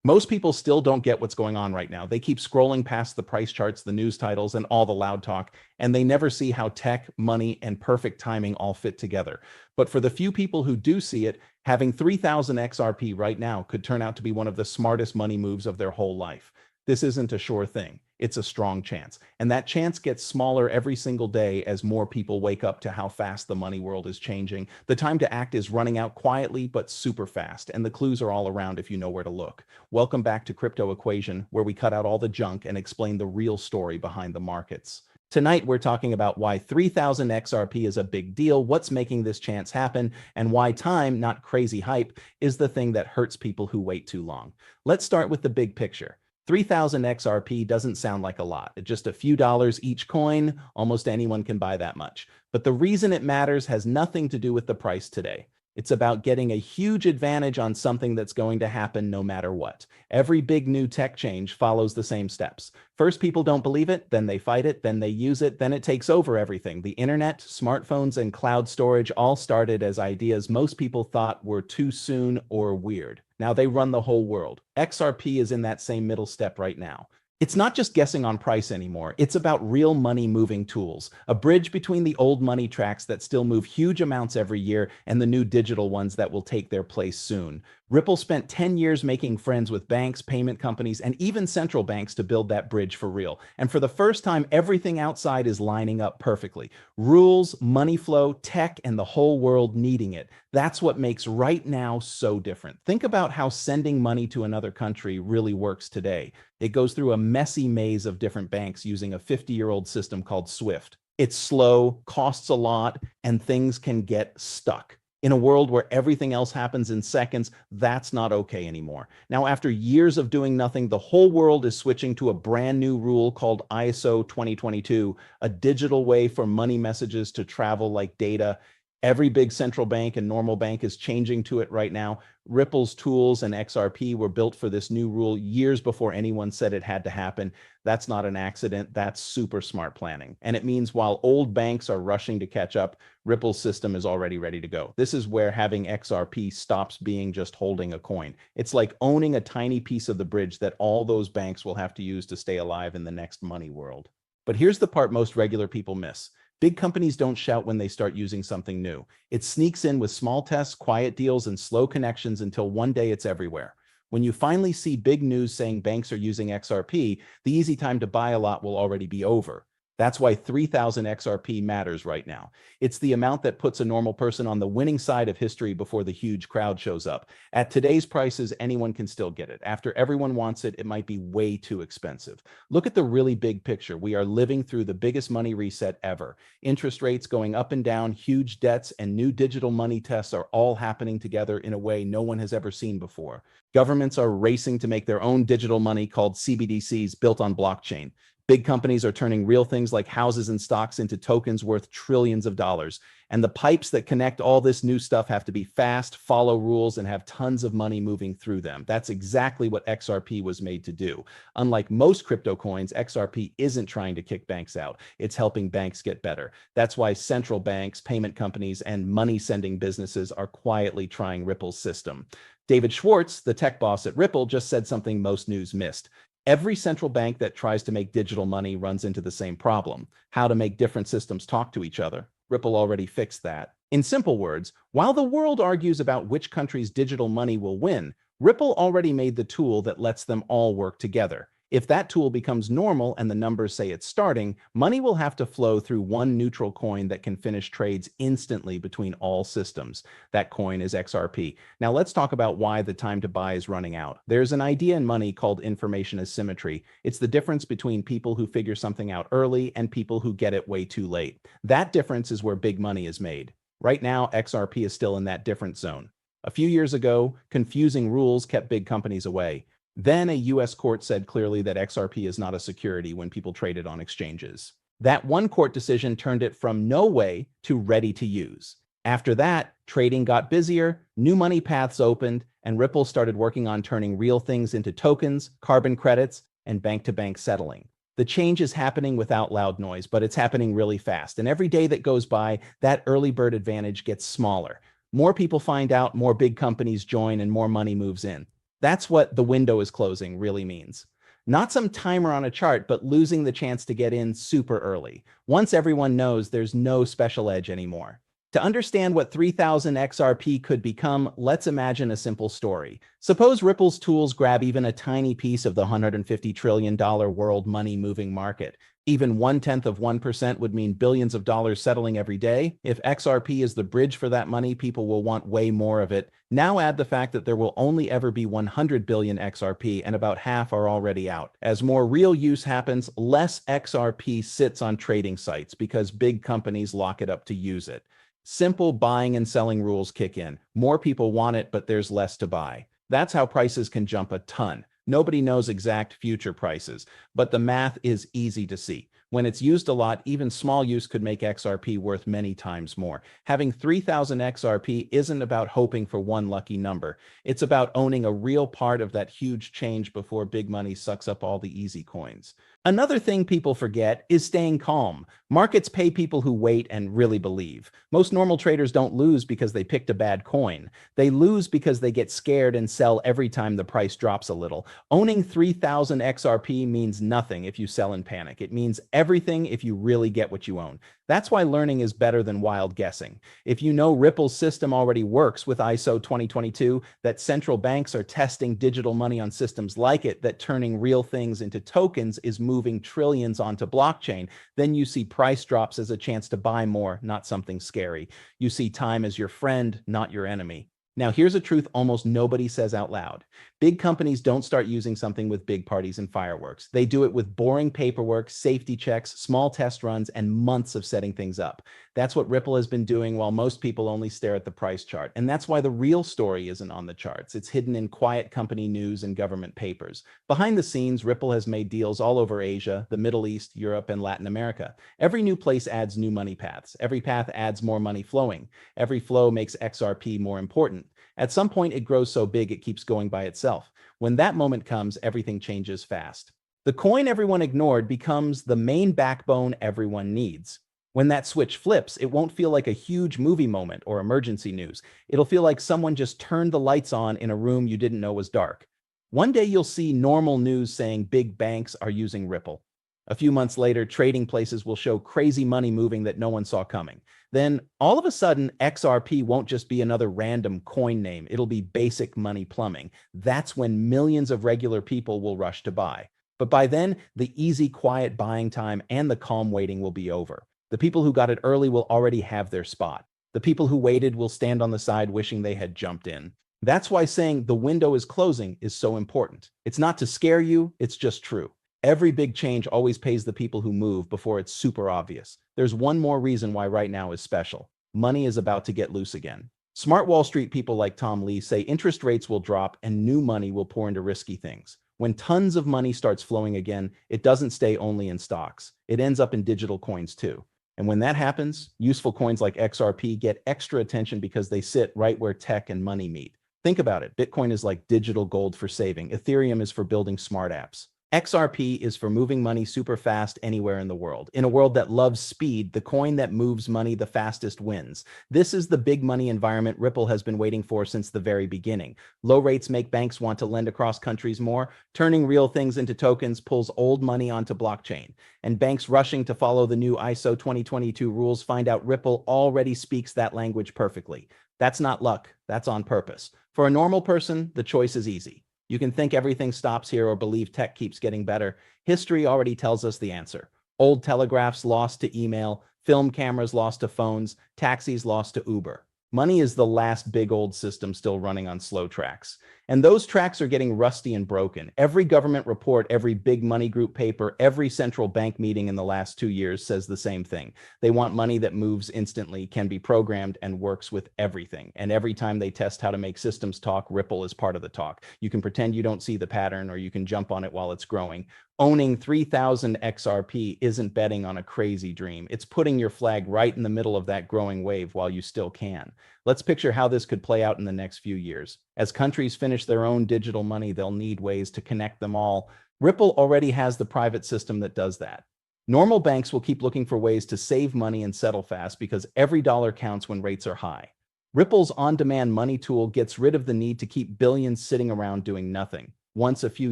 Most people still don't get what's going on right now. They keep scrolling past the price charts, the news titles, and all the loud talk, and they never see how tech, money, and perfect timing all fit together. But for the few people who do see it, having 3,000 XRP right now could turn out to be one of the smartest money moves of their whole life. This isn't a sure thing. It's a strong chance. And that chance gets smaller every single day as more people wake up to how fast the money world is changing. The time to act is running out quietly, but super fast. And the clues are all around if you know where to look. Welcome back to Crypto Equation, where we cut out all the junk and explain the real story behind the markets. Tonight, we're talking about why 3,000 XRP is a big deal, what's making this chance happen, and why time, not crazy hype, is the thing that hurts people who wait too long. Let's start with the big picture. 3,000 XRP doesn't sound like a lot. It's just a few dollars each coin. Almost anyone can buy that much. But the reason it matters has nothing to do with the price today. It's about getting a huge advantage on something that's going to happen no matter what. Every big new tech change follows the same steps. First, people don't believe it, then they fight it, then they use it, then it takes over everything. The internet, smartphones, and cloud storage all started as ideas most people thought were too soon or weird. Now they run the whole world. XRP is in that same middle step right now. It's not just guessing on price anymore. It's about real money moving tools, a bridge between the old money tracks that still move huge amounts every year and the new digital ones that will take their place soon. Ripple spent 10 years making friends with banks, payment companies, and even central banks to build that bridge for real. And for the first time, everything outside is lining up perfectly. Rules, money flow, tech, and the whole world needing it. That's what makes right now so different. Think about how sending money to another country really works today. It goes through a messy maze of different banks using a 50-year-old system called SWIFT. It's slow, costs a lot, and things can get stuck. In a world where everything else happens in seconds, that's not okay anymore. Now, after years of doing nothing, the whole world is switching to a brand new rule called ISO 2022, a digital way for money messages to travel like data. Every big central bank and normal bank is changing to it right now. Ripple's tools and XRP were built for this new rule years before anyone said it had to happen. That's not an accident. That's super smart planning. And it means while old banks are rushing to catch up, Ripple's system is already ready to go. This is where having XRP stops being just holding a coin. It's like owning a tiny piece of the bridge that all those banks will have to use to stay alive in the next money world. But here's the part most regular people miss. Big companies don't shout when they start using something new. It sneaks in with small tests, quiet deals, and slow connections until one day it's everywhere. When you finally see big news saying banks are using XRP, the easy time to buy a lot will already be over. That's why 3,000 XRP matters right now. It's the amount that puts a normal person on the winning side of history before the huge crowd shows up. At today's prices, anyone can still get it. After everyone wants it, it might be way too expensive. Look at the really big picture. We are living through the biggest money reset ever. Interest rates going up and down, huge debts, and new digital money tests are all happening together in a way no one has ever seen before. Governments are racing to make their own digital money called CBDCs built on blockchain. Big companies are turning real things like houses and stocks into tokens worth trillions of dollars. And the pipes that connect all this new stuff have to be fast, follow rules, and have tons of money moving through them. That's exactly what XRP was made to do. Unlike most crypto coins, XRP isn't trying to kick banks out. It's helping banks get better. That's why central banks, payment companies, and money-sending businesses are quietly trying Ripple's system. David Schwartz, the tech boss at Ripple, just said something most news missed. Every central bank that tries to make digital money runs into the same problem: how to make different systems talk to each other. Ripple already fixed that. In simple words, while the world argues about which country's digital money will win, Ripple already made the tool that lets them all work together. If that tool becomes normal and the numbers say it's starting, money will have to flow through one neutral coin that can finish trades instantly between all systems. That coin is XRP. Now let's talk about why the time to buy is running out. There's an idea in money called information asymmetry. It's the difference between people who figure something out early and people who get it way too late. That difference is where big money is made. Right now, XRP is still in that different zone. A few years ago, confusing rules kept big companies away. Then a US court said clearly that XRP is not a security when people trade it on exchanges. That one court decision turned it from no way to ready to use. After that, trading got busier, new money paths opened, and Ripple started working on turning real things into tokens, carbon credits, and bank-to-bank settling. The change is happening without loud noise, but it's happening really fast. And every day that goes by, that early bird advantage gets smaller. More people find out, more big companies join, and more money moves in. That's what the window is closing really means. Not some timer on a chart, but losing the chance to get in super early. Once everyone knows there's no special edge anymore. To understand what 3000 XRP could become, let's imagine a simple story. Suppose Ripple's tools grab even a tiny piece of the $150 trillion world money moving market. Even 1/10 of 1% would mean billions of dollars settling every day. If XRP is the bridge for that money, people will want way more of it. Now add the fact that there will only ever be 100 billion XRP and about half are already out. As more real use happens, less XRP sits on trading sites because big companies lock it up to use it. Simple buying and selling rules kick in. More people want it, but there's less to buy. That's how prices can jump a ton. Nobody knows exact future prices, but the math is easy to see. When it's used a lot, even small use could make XRP worth many times more. Having 3000 XRP isn't about hoping for one lucky number. It's about owning a real part of that huge change before big money sucks up all the easy coins. Another thing people forget is staying calm. Markets pay people who wait and really believe. Most normal traders don't lose because they picked a bad coin. They lose because they get scared and sell every time the price drops a little. Owning 3000 XRP means nothing if you sell in panic. It means everything if you really get what you own. That's why learning is better than wild guessing. If you know Ripple's system already works with ISO 2022, that central banks are testing digital money on systems like it, that turning real things into tokens is moving trillions onto blockchain, then you see price drops as a chance to buy more, not something scary. You see time as your friend, not your enemy. Now, here's a truth almost nobody says out loud. Big companies don't start using something with big parties and fireworks. They do it with boring paperwork, safety checks, small test runs, and months of setting things up. That's what Ripple has been doing while most people only stare at the price chart. And that's why the real story isn't on the charts. It's hidden in quiet company news and government papers. Behind the scenes, Ripple has made deals all over Asia, the Middle East, Europe, and Latin America. Every new place adds new money paths. Every path adds more money flowing. Every flow makes XRP more important. At some point, it grows so big it keeps going by itself. When that moment comes, everything changes fast. The coin everyone ignored becomes the main backbone everyone needs. When that switch flips, it won't feel like a huge movie moment or emergency news. It'll feel like someone just turned the lights on in a room you didn't know was dark. One day you'll see normal news saying big banks are using Ripple. A few months later, trading places will show crazy money moving that no one saw coming. Then, all of a sudden, XRP won't just be another random coin name. It'll be basic money plumbing. That's when millions of regular people will rush to buy. But by then, the easy, quiet buying time and the calm waiting will be over. The people who got it early will already have their spot. The people who waited will stand on the side wishing they had jumped in. That's why saying the window is closing is so important. It's not to scare you, it's just true. Every big change always pays the people who move before it's super obvious. There's one more reason why right now is special. Money is about to get loose again. Smart Wall Street people like Tom Lee say interest rates will drop and new money will pour into risky things. When tons of money starts flowing again, it doesn't stay only in stocks. It ends up in digital coins too. And when that happens, useful coins like XRP get extra attention because they sit right where tech and money meet. Think about it. Bitcoin is like digital gold for saving. Ethereum is for building smart apps. XRP is for moving money super fast anywhere in the world. In a world that loves speed, the coin that moves money the fastest wins. This is the big money environment Ripple has been waiting for since the very beginning. Low rates make banks want to lend across countries more. Turning real things into tokens pulls old money onto blockchain. And banks rushing to follow the new ISO 2022 rules find out Ripple already speaks that language perfectly. That's not luck, that's on purpose. For a normal person, the choice is easy. You can think everything stops here or believe tech keeps getting better. History already tells us the answer. Old telegraphs lost to email, film cameras lost to phones, taxis lost to Uber. Money is the last big old system still running on slow tracks. And those tracks are getting rusty and broken. Every government report, every big money group paper, every central bank meeting in the last 2 years says the same thing. They want money that moves instantly, can be programmed, and works with everything. And every time they test how to make systems talk, Ripple is part of the talk. You can pretend you don't see the pattern, or you can jump on it while it's growing. Owning 3000 XRP isn't betting on a crazy dream. It's putting your flag right in the middle of that growing wave while you still can. Let's picture how this could play out in the next few years. As countries finish their own digital money, they'll need ways to connect them all. Ripple already has the private system that does that. Normal banks will keep looking for ways to save money and settle fast because every dollar counts when rates are high. Ripple's on-demand money tool gets rid of the need to keep billions sitting around doing nothing. Once a few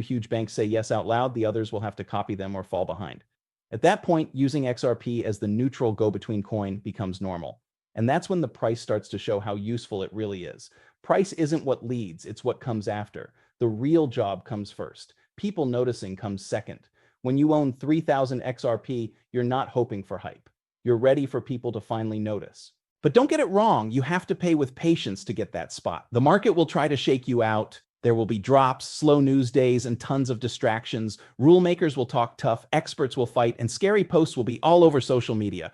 huge banks say yes out loud, the others will have to copy them or fall behind. At that point, using XRP as the neutral go-between coin becomes normal. And that's when the price starts to show how useful it really is. Price isn't what leads, it's what comes after. The real job comes first. People noticing comes second. When you own 3,000 XRP, you're not hoping for hype. You're ready for people to finally notice. But don't get it wrong, you have to pay with patience to get that spot. The market will try to shake you out. There will be drops, slow news days, and tons of distractions. Rule makers will talk tough, experts will fight, and scary posts will be all over social media.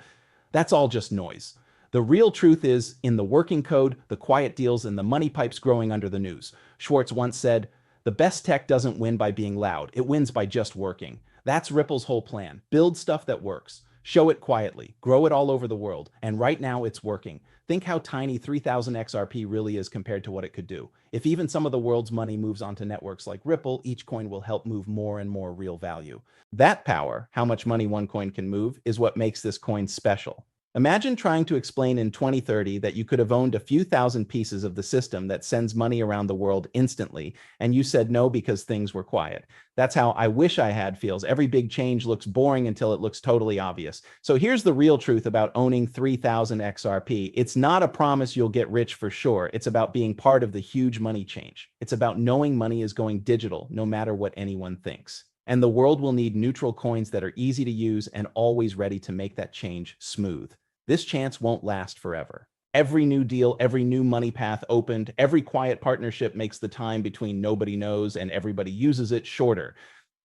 That's all just noise. The real truth is in the working code, the quiet deals, and the money pipes growing under the news. Schwartz once said, "The best tech doesn't win by being loud, it wins by just working." That's Ripple's whole plan. Build stuff that works. Show it quietly, grow it all over the world, and right now it's working. Think how tiny 3,000 XRP really is compared to what it could do. If even some of the world's money moves onto networks like Ripple, each coin will help move more and more real value. That power, how much money one coin can move, is what makes this coin special. Imagine trying to explain in 2030 that you could have owned a few thousand pieces of the system that sends money around the world instantly, and you said no because things were quiet. That's how I wish I had feels. Every big change looks boring until it looks totally obvious. So here's the real truth about owning 3,000 XRP. It's not a promise you'll get rich for sure. It's about being part of the huge money change. It's about knowing money is going digital, no matter what anyone thinks. And the world will need neutral coins that are easy to use and always ready to make that change smooth. This chance won't last forever. Every new deal, every new money path opened, every quiet partnership makes the time between nobody knows and everybody uses it shorter.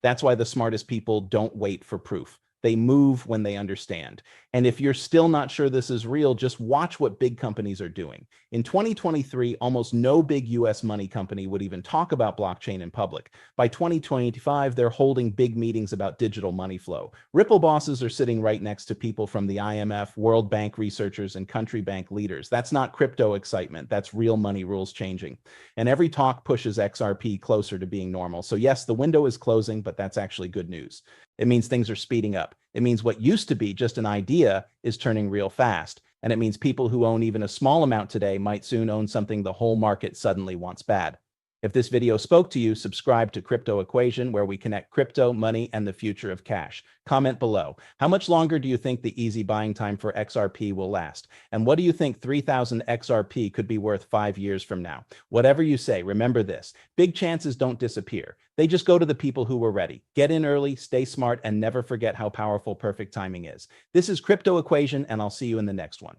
That's why the smartest people don't wait for proof. They move when they understand. And if you're still not sure this is real, just watch what big companies are doing. In 2023, almost no big US money company would even talk about blockchain in public. By 2025, they're holding big meetings about digital money flow. Ripple bosses are sitting right next to people from the IMF, World Bank researchers, and country bank leaders. That's not crypto excitement. That's real money rules changing. And every talk pushes XRP closer to being normal. So yes, the window is closing, but that's actually good news. It means things are speeding up. It means what used to be just an idea is turning real fast. And it means people who own even a small amount today might soon own something the whole market suddenly wants bad. If this video spoke to you, subscribe to Crypto Equation, where we connect crypto, money, and the future of cash. Comment below. How much longer do you think the easy buying time for XRP will last? And what do you think 3,000 XRP could be worth 5 years from now? Whatever you say, remember this. Big chances don't disappear. They just go to the people who were ready. Get in early, stay smart, and never forget how powerful perfect timing is. This is Crypto Equation, and I'll see you in the next one.